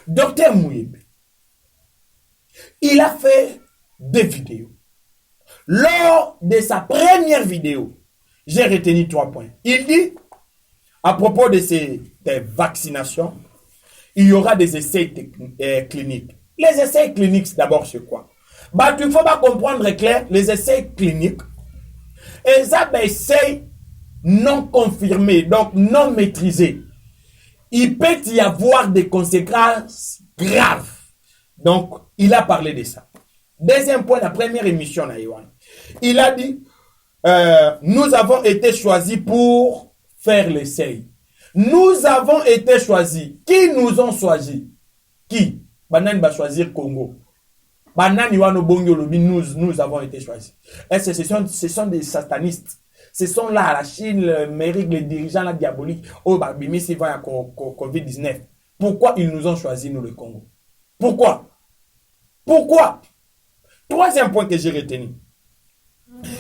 Docteur Mouyembe, il a fait des vidéos. Lors de sa première vidéo, j'ai retenu 3 points. Il dit, à propos de ces vaccinations, il y aura des essais cliniques. Les essais cliniques, d'abord, c'est quoi? Bah, tu faut pas comprendre clair, les essais cliniques, et ça, ben, essais non confirmés, donc non maîtrisés. Il peut y avoir des conséquences graves. Donc, il a parlé de ça. Deuxième point, la première émission, il a dit, nous avons été choisis pour faire l'essai. Nous avons été choisis. Qui nous ont choisis? Qui? Banani va choisir Congo. Banani wano bongo lobi, nous avons été choisis. Et ce sont des satanistes. Ce sont là la Chine, l'Amérique, les dirigeants là, diaboliques. Oh, bah, bimi, c'est vrai, Covid-19. Pourquoi ils nous ont choisis, nous, le Congo? Pourquoi? Pourquoi? Troisième point que j'ai retenu.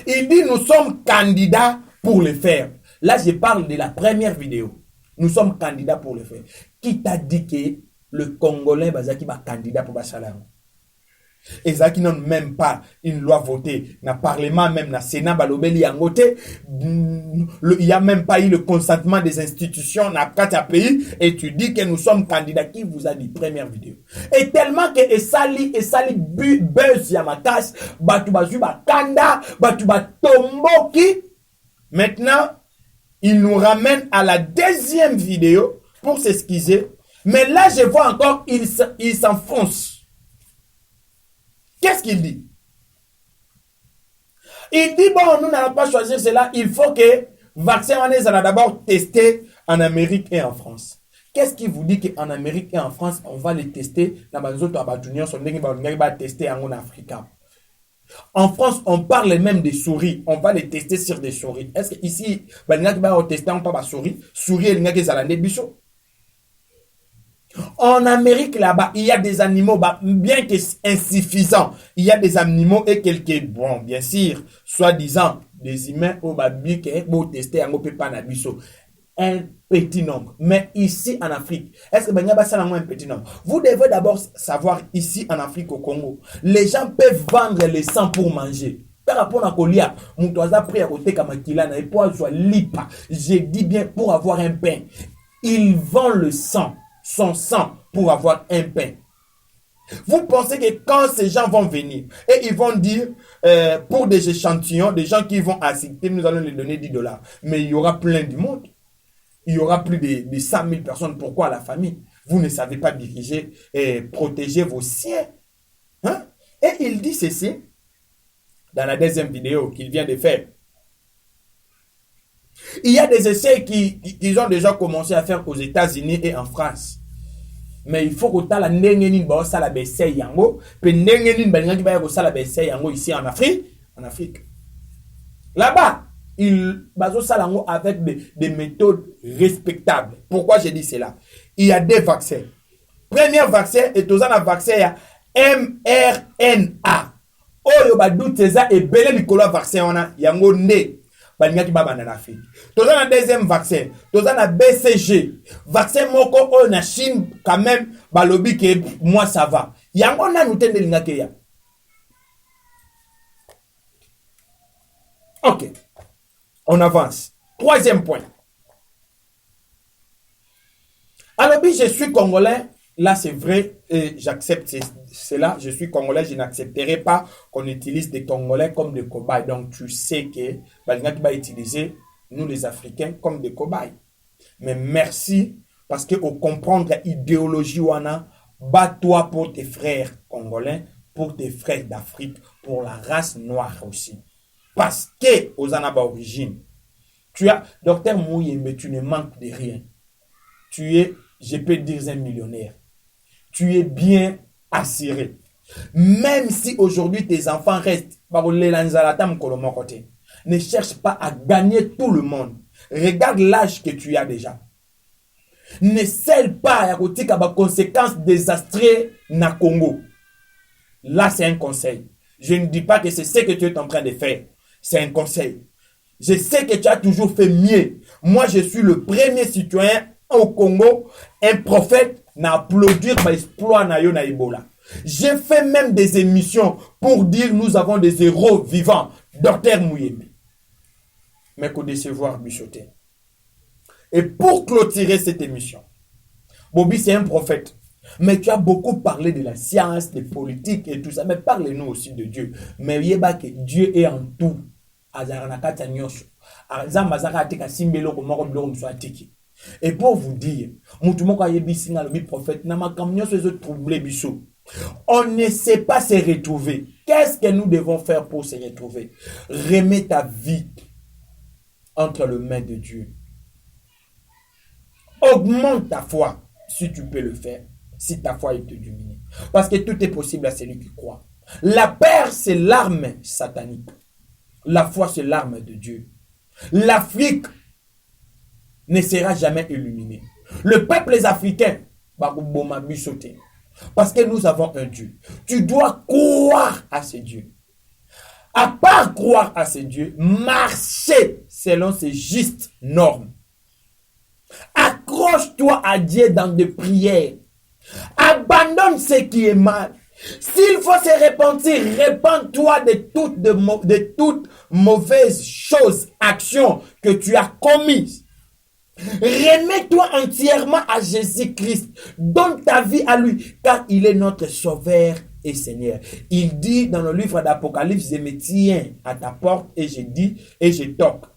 Il dit, nous sommes candidats pour le faire. Là, je parle de la première vidéo. Nous sommes candidats pour le faire. Qui t'a dit que le Congolais Bazaki va candidat pour Bachalam? Et ça qui n'ont même pas une loi votée, na parlement même, na Sénat, balobeli yangote, il n'y a même pas eu le consentement des institutions, na 4 pays, et tu dis que nous sommes candidats. Qui vous a dit? Première vidéo. Et tellement que Esali buzz yamakas, batubazu bakanda, batuba tomboki. Maintenant, il nous ramène à la deuxième vidéo pour s'excuser. Mais là, je vois encore, il s'enfonce. Qu'est-ce qu'il dit? Il dit, bon, nous n'allons pas choisir cela. Il faut que le vaccin soit d'abord testé en Amérique et en France. Qu'est-ce qui vous dit qu'en Amérique et en France, on va les tester dans les autres abatounions, on va tester en Afrique? En France, on parle même des souris. On va les tester sur des souris. Est-ce qu'ici, on va tester on pas souris? Souris, en Amérique, là-bas, il y a des animaux, bien que insuffisants. Il y a des animaux et quelques, bon, bien sûr, soi-disant, des humains, tester un petit nombre. Mais ici en Afrique, est-ce que Banyaba Salango un petit nombre? Vous devez d'abord savoir ici en Afrique au Congo, les gens peuvent vendre le sang pour manger. Par rapport à Kolia, mon toisa pris à côté Kamakilana et pour avoir lipa. J'ai dit bien pour avoir un pain. Ils vendent le sang, son sang pour avoir un pain. Vous pensez que quand ces gens vont venir et ils vont dire pour des échantillons, des gens qui vont assister, nous allons les donner $10. Mais il y aura plein du monde. Il y aura plus de 100 000 personnes. Pourquoi la famille? Vous ne savez pas diriger et protéger vos siens. Hein? Et il dit ceci dans la deuxième vidéo qu'il vient de faire. Il y a des essais qu'ils ont déjà commencé à faire aux États-Unis et en France. Mais il faut que tu aies la nengenin ba osala bessay yango, pe nengenin ba ngaki ba osala bessay yango ici en Afrique. Là-bas, ils baso salango avec des méthodes respectables. Pourquoi j'ai dit cela? Il y a des vaccins. Premier vaccin est aux un vaccin mRNA. Oyo ba douteza et belé likolo vaccin ona yango ne. Balingaki baba en Afrique. Toza na deuxième vaccin, toza na BCG. Vaccin moko o na Chine quand même balobi que moi ça va. Yango na nutende lingaki ya. OK. On avance. Troisième point. Alors je suis congolais, là c'est vrai et j'accepte cela, je suis congolais, je n'accepterai pas qu'on utilise des Congolais comme des cobayes. Donc tu sais que Balingaki va utiliser nous les Africains comme des cobayes. Mais merci parce que au comprendre l'idéologie wana, bats-toi pour tes frères congolais, pour tes frères d'Afrique, pour la race noire aussi. Parce que aux anaba origine, tu as Docteur Mouye, mais tu ne manques de rien. Tu es, je peux dire, un millionnaire. Tu es bien assuré. Même si aujourd'hui tes enfants restent, ne cherche pas à gagner tout le monde. Regarde l'âge que tu as déjà. Ne scelle pas à côté de conséquences désastreuses na Congo. Là, c'est un conseil. Je ne dis pas que c'est ce que tu es en train de faire. C'est un conseil. Je sais que tu as toujours fait mieux. Moi, je suis le premier citoyen au Congo, un prophète, n'a applaudir l'exploit na yo na Ebola. J'ai fait même des émissions pour dire nous avons des héros vivants. Docteur Mouyembe. Mais qu'au décevoir Bichoté. Et pour clôturer cette émission, Bobby c'est un prophète. Mais tu as beaucoup parlé de la science, des politiques et tout ça. Mais parlez-nous aussi de Dieu. Mais yeba que Dieu est en tout. Et pour vous dire, on ne sait pas se retrouver. Qu'est-ce que nous devons faire pour se retrouver? Remets ta vie entre les mains de Dieu. Augmente ta foi si tu peux le faire. Si ta foi est dominée. Parce que tout est possible à celui qui croit. La peur, c'est l'arme satanique. La foi, c'est l'arme de Dieu. L'Afrique ne sera jamais illuminée. Le peuple africain, parce que nous avons un Dieu. Tu dois croire à ce Dieu. À part croire à ce Dieu, marcher selon ses justes normes. Accroche-toi à Dieu dans des prières. Abandonne ce qui est mal. S'il faut se repentir, repens-toi de toutes mauvaises choses, actions que tu as commises. Remets-toi entièrement à Jésus-Christ. Donne ta vie à lui, car il est notre sauveur et Seigneur. Il dit dans le livre d'Apocalypse, je me tiens à ta porte et je dis et je toque.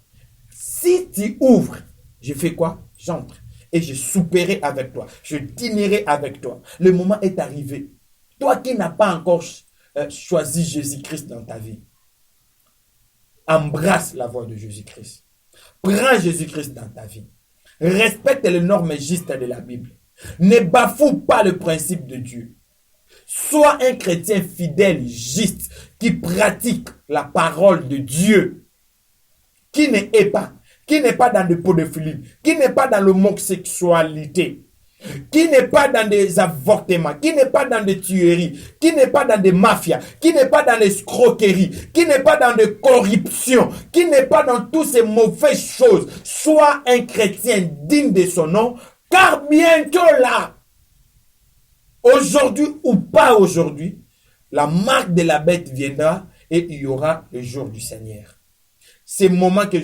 Si tu ouvres, je fais quoi? J'entre et je souperai avec toi. Je dînerai avec toi. Le moment est arrivé. Toi qui n'as pas encore choisi Jésus-Christ dans ta vie, embrasse la voix de Jésus-Christ. Prends Jésus-Christ dans ta vie. Respecte les normes justes de la Bible. Ne bafoue pas le principe de Dieu. Sois un chrétien fidèle, juste, qui pratique la parole de Dieu. Qui n'est pas dans le pédophilie, qui n'est pas dans l'homosexualité. qui n'est pas dans des avortements, qui n'est pas dans des tueries, qui n'est pas dans des mafias, qui n'est pas dans des escroqueries, qui n'est pas dans des corruptions, qui n'est pas dans toutes ces mauvaises choses, soit un chrétien digne de son nom, car bientôt là, aujourd'hui ou pas aujourd'hui, la marque de la bête viendra et il y aura le jour du Seigneur. C'est le moment que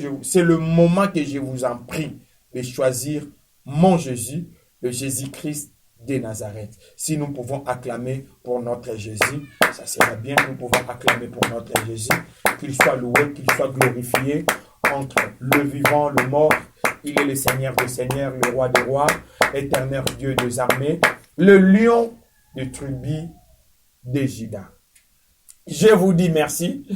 je vous en prie de choisir mon Jésus, le Jésus-Christ de Nazareth. Si nous pouvons acclamer pour notre Jésus, ça sera bien. Nous pouvons acclamer pour notre Jésus, qu'il soit loué, qu'il soit glorifié entre le vivant, le mort. Il est le Seigneur des Seigneurs, le Roi des Rois, éternel Dieu des armées, le lion de tribu de Juda. Je vous dis merci.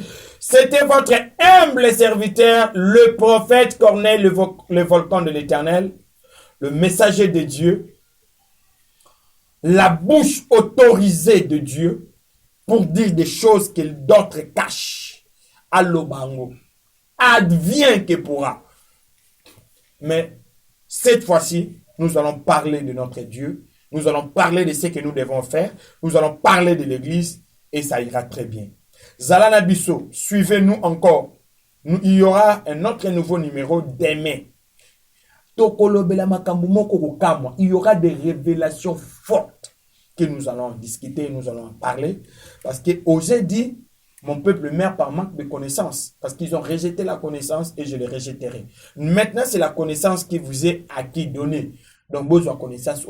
C'était votre humble serviteur, le prophète Corneille, le volcan de l'Éternel, le messager de Dieu, la bouche autorisée de Dieu pour dire des choses que d'autres cachent. Allo bango. Advient que pourra. Mais cette fois-ci, nous allons parler de notre Dieu. Nous allons parler de ce que nous devons faire. Nous allons parler de l'Église et ça ira très bien. Zalana Bisso, suivez-nous encore. Il y aura un autre nouveau numéro demain. Il y aura des révélations fortes que nous allons discuter, nous allons en parler. Parce que Osée dit, mon peuple meurt par manque de connaissance. Parce qu'ils ont rejeté la connaissance et je les rejetterai. Maintenant, c'est la connaissance qui vous est acquis donnée. Donc, besoin de connaissance,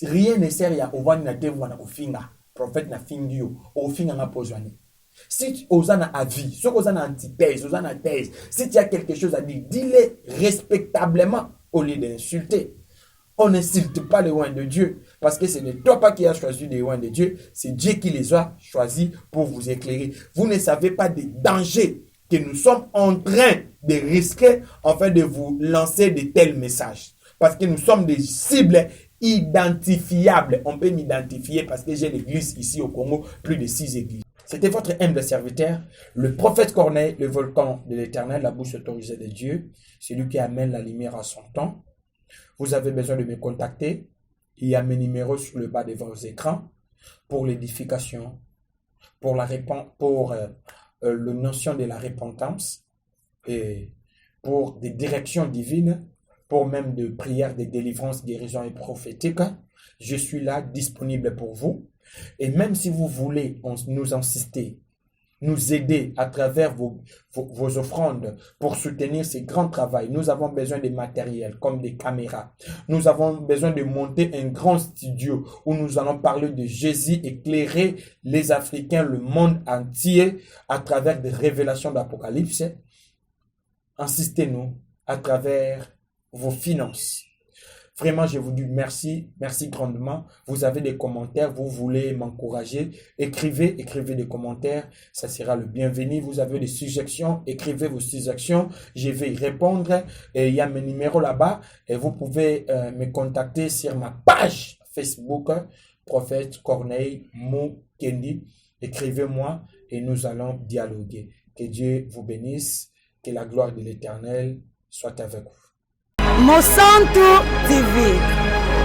rien ne sert à Ovan na devu na ofinga. Prophète na fingio, ofinga na pozwani. Si Osana a avis, si Osana antithèse, Osana thèse, si tu as quelque chose à dire, dis-le respectablement au lieu d'insulter. On n'insulte pas les oins de Dieu parce que ce n'est toi pas qui as choisi les oins de Dieu, c'est Dieu qui les a choisis pour vous éclairer. Vous ne savez pas des dangers que nous sommes en train de risquer afin de vous lancer de tels messages. Parce que nous sommes des cibles identifiables. On peut m'identifier parce que j'ai l'église ici au Congo, plus de 6 églises. C'était votre humble serviteur, le prophète Corneille, le volcan de l'Éternel, la bouche autorisée de Dieu, celui qui amène la lumière à son temps. Vous avez besoin de me contacter. Il y a mes numéros sur le bas de vos écrans pour l'édification, pour la notion de la repentance et pour des directions divines, pour même de prières, de délivrance, guérison et prophétique. Je suis là, disponible pour vous. Et même si vous voulez nous insister, nous aider à travers vos offrandes pour soutenir ce grand travail, nous avons besoin de matériel comme des caméras. Nous avons besoin de monter un grand studio où nous allons parler de Jésus, éclairer les Africains, le monde entier à travers des révélations d'Apocalypse. Insistez-nous à travers vos finances. Vraiment, je vous dis merci grandement. Vous avez des commentaires, vous voulez m'encourager, écrivez des commentaires, ça sera le bienvenu. Vous avez des suggestions, écrivez vos suggestions, je vais y répondre. Et il y a mes numéros là-bas et vous pouvez me contacter sur ma page Facebook, Prophète Corneille Mukendi. Écrivez-moi et nous allons dialoguer. Que Dieu vous bénisse, que la gloire de l'Éternel soit avec vous. Monsanto TV,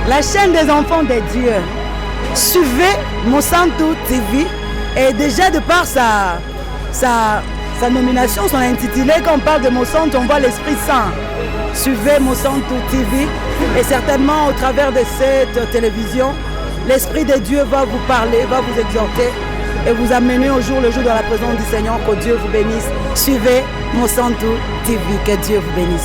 la chaîne des enfants de Dieu. Suivez Monsanto TV et déjà de par sa nomination, son intitulé, quand on parle de Monsanto, on voit l'Esprit Saint. Suivez Monsanto TV et certainement au travers de cette télévision, l'Esprit de Dieu va vous parler, va vous exhorter et vous amener au jour le jour dans la présence du Seigneur. Que Dieu vous bénisse. Suivez Monsanto TV, que Dieu vous bénisse.